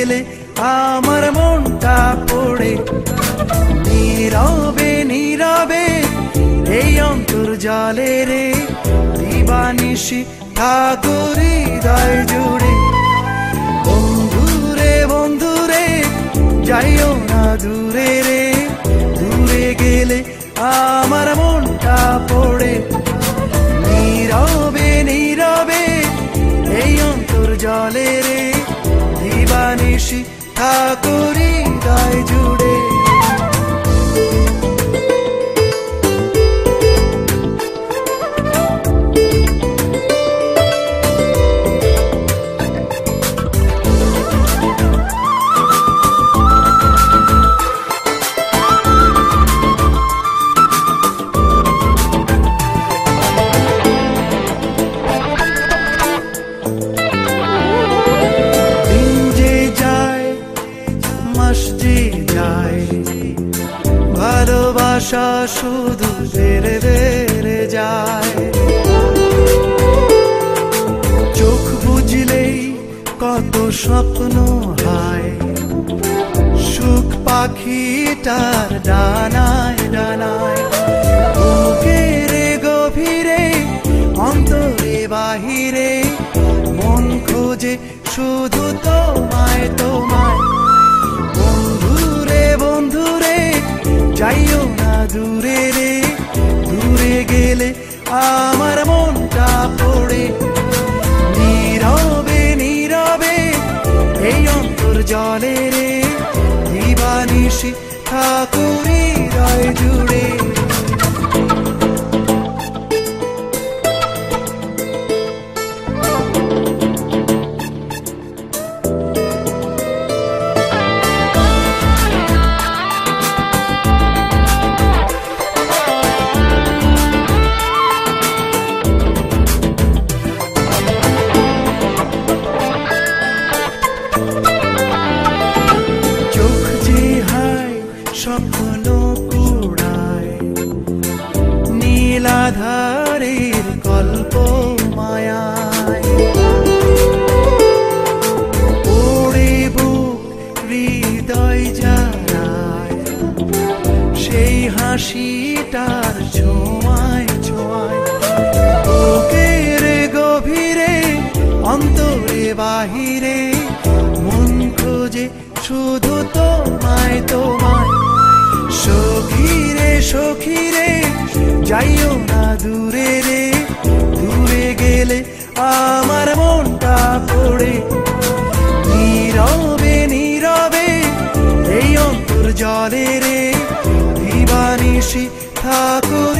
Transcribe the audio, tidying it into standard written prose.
গেলে আমার মনটা পড়ে। নীরবে নীরবে এই অন্তর্জালে রে দিবানিশি ঠাকুর হৃদয় জুড়ে। বন্ধুরে বন্ধুরে যাইও না দূরে রে, দূরে গেলে আমার মনটা পড়ে। নীরবে নীরবে এই অন্তর্জালে রে দিবানিশি ঠাকুর হৃদয় জুড়ে। ভালোবাসা শুধু বেড়ে বেড়ে যায়। চোখ বুঝলেই কত স্বপ্ন হয়, সুখ পাখিটার ডানায় ডানায়। বুকের গভীরে অন্তরে বাহিরে মন খোঁজে শুধু তোমায় তোমায়। বন্ধুরে বন্ধুরে যাইও না দূরে রে, দূরে গেলে আমার মনটা পড়ে। নীরবে নীরবে এই অন্তর্জালে রে দিবানিশি ঠাকুর হৃদয় জুড়ে। স্বপ্ন কুড়ায় নীলাধারের কল্প মায়ায়। ওড়ে বুক হৃদয় জানায় সেই হাসিটার ছোঁয়ায় ছোঁয়ায়। বুকের গভীরে অন্তরে বাহিরে মন খোঁজে শুধু তোমায় তোমায়। সখীরে সখীরে যাইও না দূরে রে, দূরে গেলে আমার মনটা পড়ে। নীরবে নীরবে এই অন্তর্জালে রে দিবানিশি ঠাকুর